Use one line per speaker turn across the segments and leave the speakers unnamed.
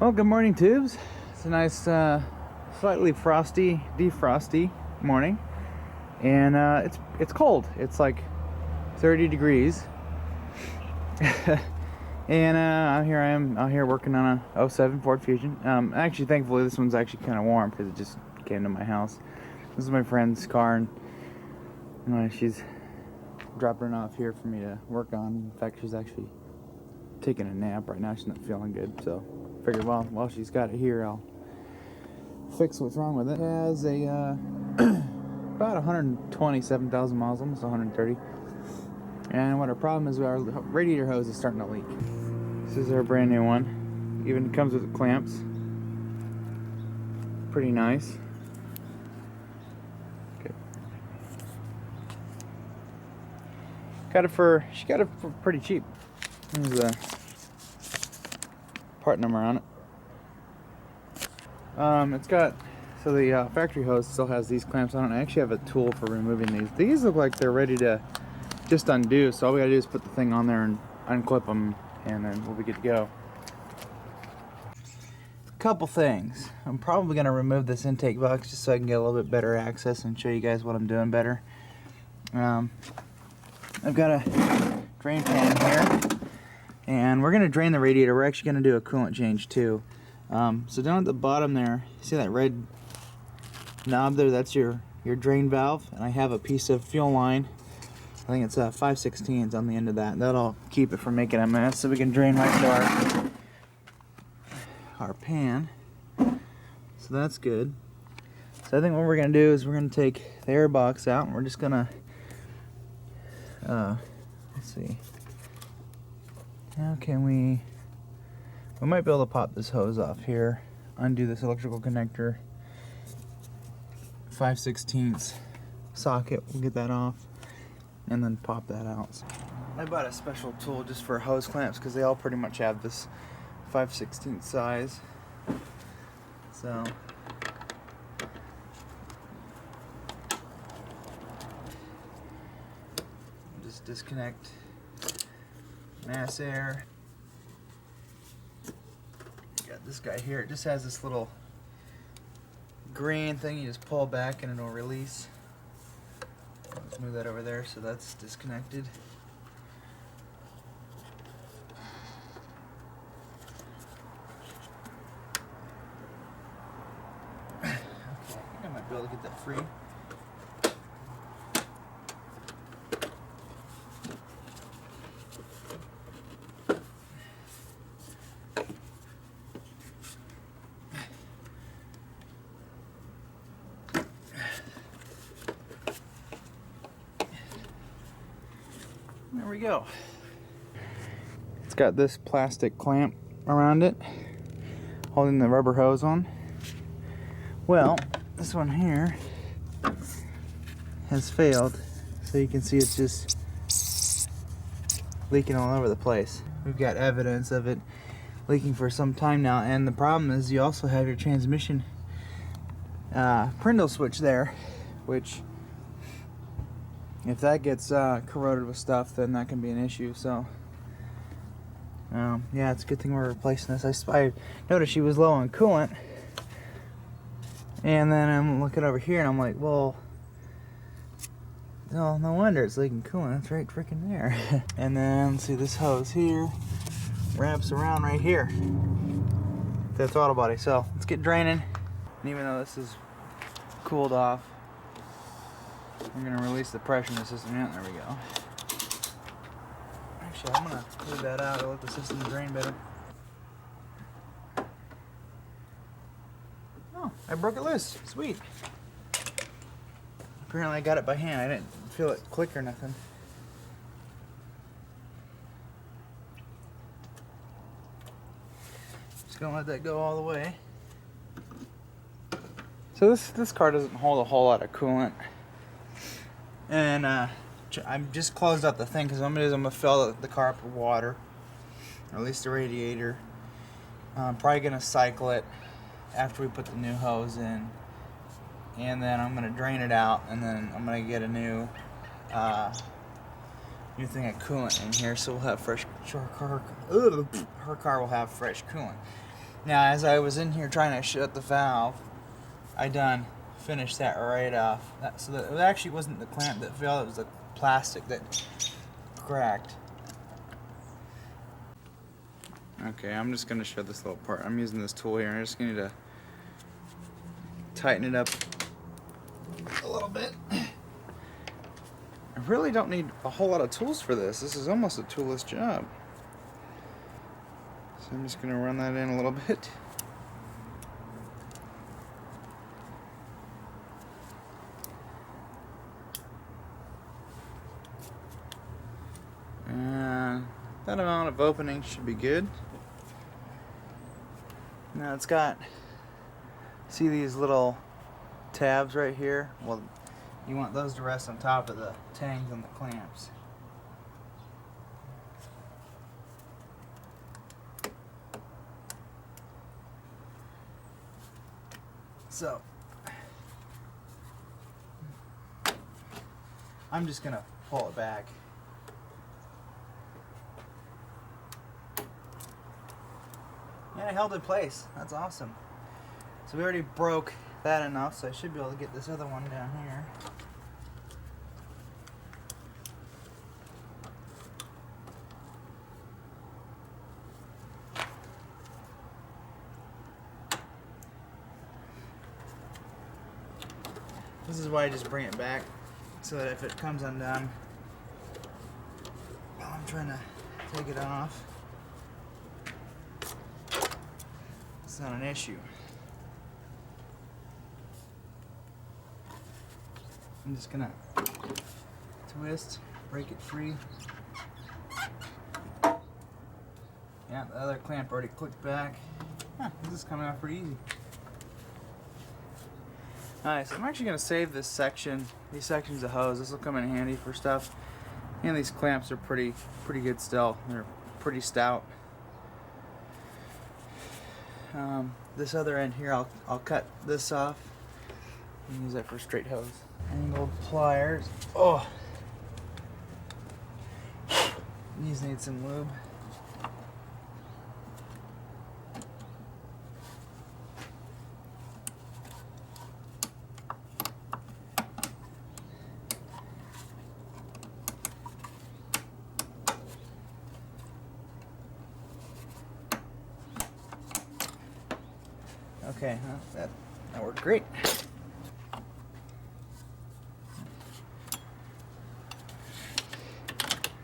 Well, good morning, tubes. It's a nice, slightly frosty, defrosty morning, and it's cold. It's like 30 degrees, and out here I am out here working on a '07 Ford Fusion. Actually, thankfully, this one's actually kind of warm because it just came to my house. This is my friend's car, and she's dropping it off here for me to work on. In fact, she's actually taking a nap right now. She's not feeling good, so figured while she's got it here, I'll fix what's wrong with it. It has a about 127,000 miles, almost 130. And what our problem is, our radiator hose is starting to leak. This is our brand new one. Even comes with clamps. Pretty nice. Good. She got it for pretty cheap. There's a part number on it. It's got, so the factory hose still has these clamps on it. I actually have a tool for removing these. These look like they're ready to just undo, so all we gotta do is put the thing on there and unclip them, and then we'll be good to go. A couple things. I'm probably gonna remove this intake box just so I can get a little bit better access and show you guys what I'm doing better. I've got a drain pan here, and we're gonna drain the radiator. We're actually gonna do a coolant change too. So down at the bottom there, see that red knob there? That's your drain valve, and I have a piece of fuel line. I think it's 5/16 on the end of that. That'll keep it from making a mess, so we can drain right to our pan. So that's good. So I think what we're gonna do is we're gonna take the air box out, and we're just gonna let's see. How can we might be able to pop this hose off here, undo this electrical connector, 5/16 socket, we'll get that off, and then pop that out. So I bought a special tool just for hose clamps because they all pretty much have this 5/16 size. So just disconnect mass air. Got this guy here. It just has this little green thing you just pull back and it'll release. Let's move that over there, so that's disconnected. Okay, I think I might be able to get that free. There we go. It's got this plastic clamp around it, holding the rubber hose on. Well, this one here has failed, so you can see it's just leaking all over the place. We've got evidence of it leaking for some time now, and the problem is you also have your transmission prindle switch there, which if that gets corroded with stuff, then that can be an issue. So yeah, it's a good thing we're replacing this. I noticed she was low on coolant, and then I'm looking over here and I'm like, well, no wonder it's leaking coolant. It's right freaking there. And then see, this hose here wraps around right here to the throttle body. So let's get draining. And even though this is cooled off, we're going to release the pressure in the system. Yeah, there we go. Actually, I'm going to move that out and let the system drain better. Oh, I broke it loose. Sweet. Apparently I got it by hand. I didn't feel it click or nothing. Just going to let that go all the way. So this car doesn't hold a whole lot of coolant. And I'm just closed up the thing because what I'm going to fill the car up with water, or at least the radiator. I'm probably going to cycle it after we put the new hose in, and then I'm going to drain it out, and then I'm going to get a new thing of coolant in here, so we'll have fresh. Her car will have fresh coolant. Now, as I was in here trying to shut the valve, I finished that right off. So that it actually wasn't the clamp that fell, it was the plastic that cracked. Okay, I'm just gonna show this little part. I'm using this tool here, and I just need to tighten it up a little bit. I really don't need a whole lot of tools for this. This is almost a toolless job. So I'm just gonna run that in a little bit. And that amount of opening should be good. Now it's got, see these little tabs right here? Well, you want those to rest on top of the tangs and the clamps. So, I'm just gonna pull it back. And it held in place. That's awesome. So we already broke that enough, so I should be able to get this other one down here. This is why I just bring it back, so that if it comes undone while I'm trying to take it off, it's not an issue. I'm just gonna twist, break it free. Yeah, the other clamp already clicked back. Huh, this is coming out pretty easy. Alright, so I'm actually going to save this section, these sections of hose. This will come in handy for stuff. And these clamps are pretty good still. They're pretty stout. This other end here, I'll cut this off and use that for straight hose. Angled pliers. Oh, these need some lube. Okay, that worked great.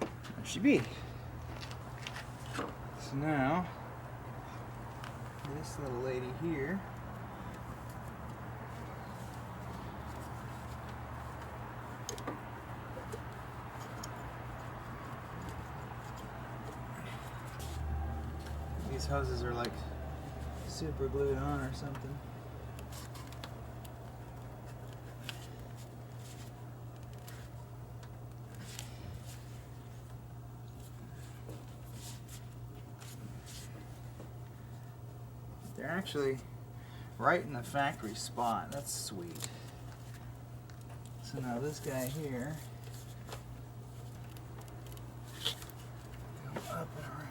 There she be. So now, this little lady here, these hoses are like super glued on or something. They're actually right in the factory spot. That's sweet. So now this guy here, go up and around.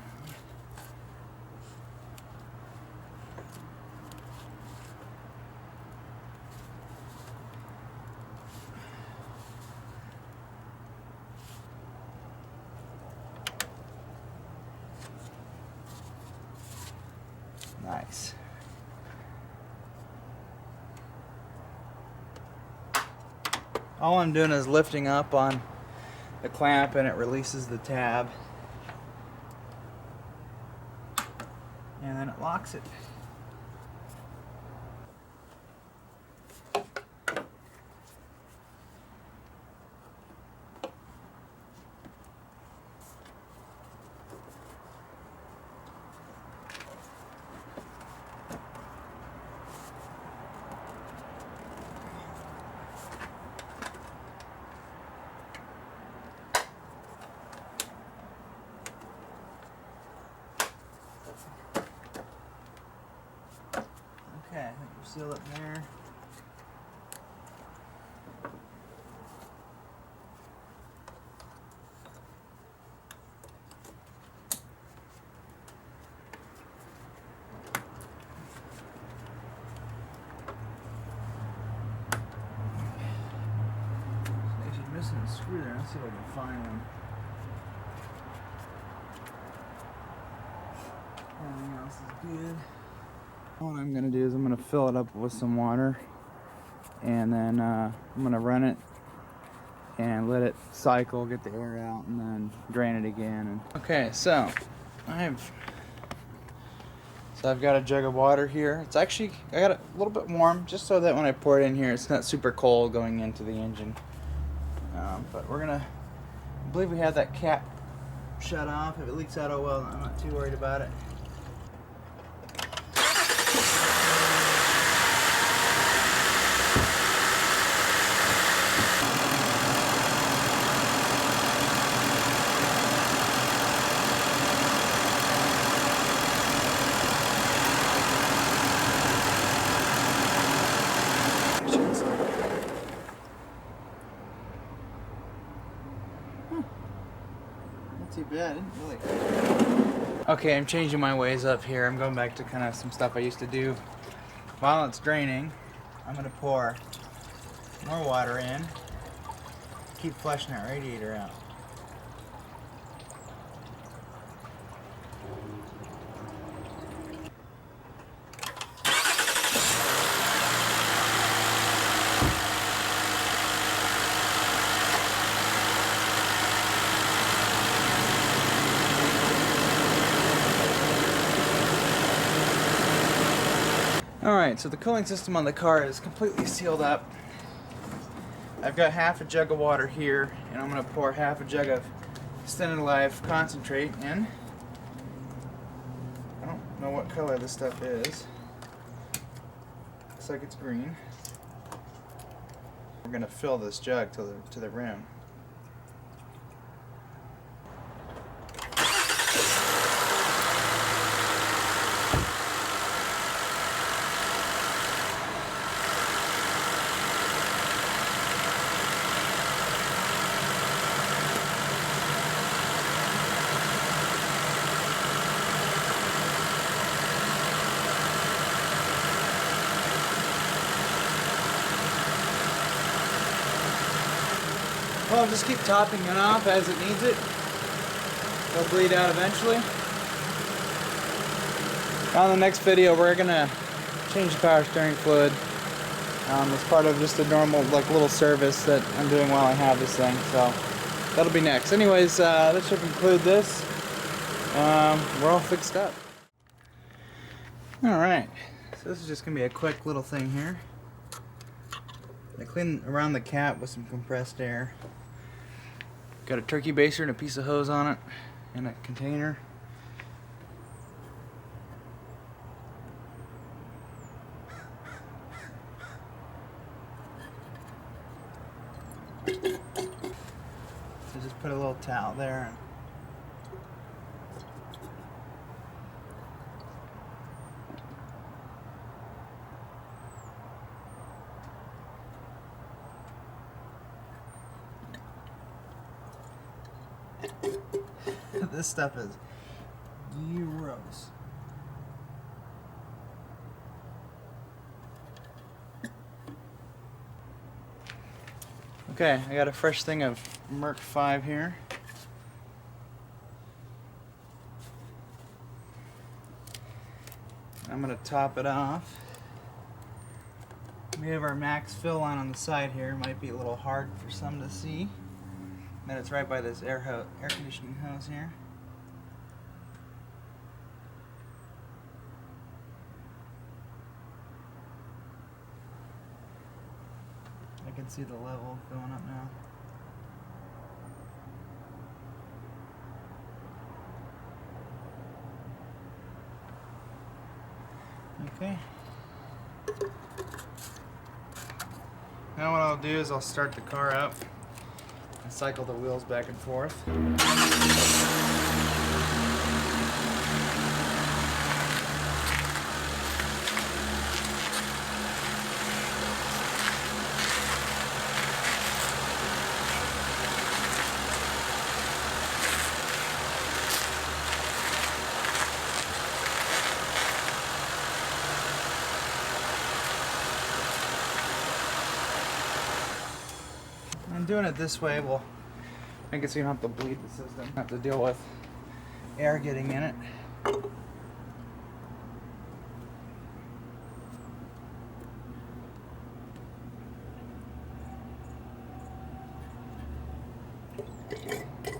Nice. All I'm doing is lifting up on the clamp and it releases the tab. And then it locks it. Okay, I think we're still up there. through there. Let's see if I can find one. Everything else is good. What I'm gonna do is I'm gonna fill it up with some water, and then I'm gonna run it and let it cycle, get the air out, and then drain it again. Okay, so I've got a jug of water here. It's actually, I got it a little bit warm, just so that when I pour it in here, it's not super cold going into the engine. But we're gonna, I believe we have that cap shut off. If it leaks out, oh well, I'm not too worried about it. Too bad, didn't really. Okay, I'm changing my ways up here. I'm going back to kind of some stuff I used to do. While it's draining, I'm gonna pour more water in. Keep flushing that radiator out. Alright, so the cooling system on the car is completely sealed up. I've got half a jug of water here, and I'm going to pour half a jug of extended life concentrate in. I don't know what color this stuff is. Looks like it's green. We're going to fill this jug to the rim. Well, I'll just keep topping it off as it needs it. It'll bleed out eventually. On the next video, we're gonna change the power steering fluid as part of just a normal, like, little service that I'm doing while I have this thing. So that'll be next. Anyways, that should conclude this. We're all fixed up. All right. So this is just gonna be a quick little thing here. I clean around the cap with some compressed air. Got a turkey baster and a piece of hose on it, and a container. So just put a little towel there. This stuff is gross. Okay, I got a fresh thing of Merc 5 here. I'm going to top it off. We have our max fill on the side here. Might be a little hard for some to see. Then it's right by this air conditioning hose here. I can see the level going up now. Okay. Now what I'll do is I'll start the car up and cycle the wheels back and forth. And doing it this way will I guess you don't have to bleed the system. Have to deal with air getting in it.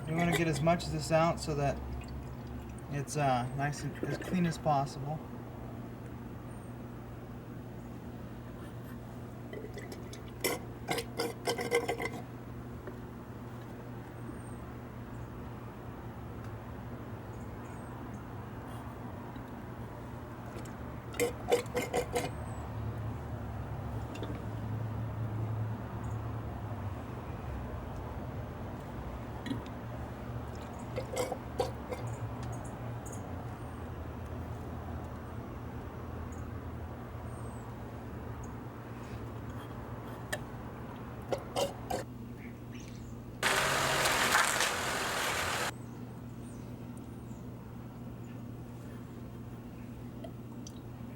You want to get as much of this out so that it's nice and as clean as possible.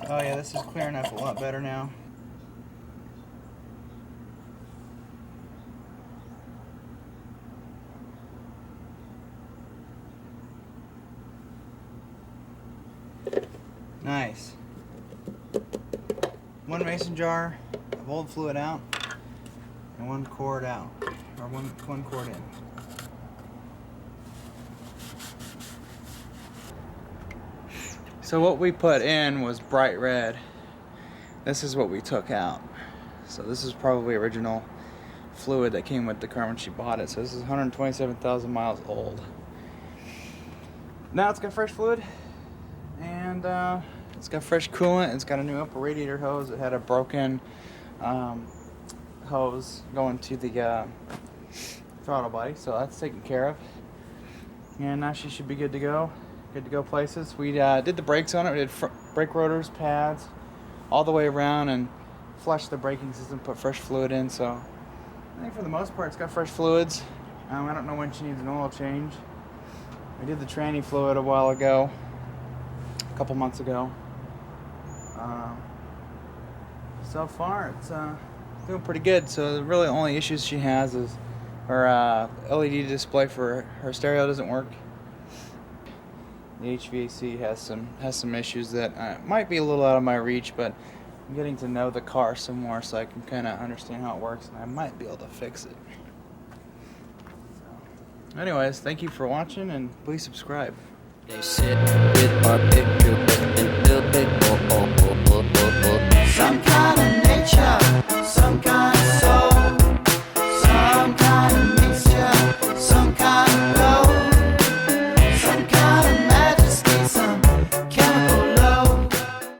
Oh yeah, this is clearing up a lot better now. Nice. One mason jar of old fluid out and one quart out, or one quart in. So what we put in was bright red. This is what we took out. So this is probably original fluid that came with the car when she bought it. So this is 127,000 miles old. Now it's got fresh fluid, and it's got fresh coolant. It's got a new upper radiator hose. It had a broken hose going to the throttle body, so that's taken care of. And now she should be good to go. Good to go places. We did the brakes on it. We did brake rotors, pads, all the way around, and flushed the braking system, put fresh fluid in. So I think for the most part it's got fresh fluids. I don't know when she needs an oil change. We did the tranny fluid a while ago, a couple months ago. So far it's doing pretty good. So the really only issues she has is her LED display for her stereo doesn't work. The HVAC has some issues that might be a little out of my reach, but I'm getting to know the car some more so I can kind of understand how it works, and I might be able to fix it. So, anyways, thank you for watching, and please subscribe.
They sit with our picture, but then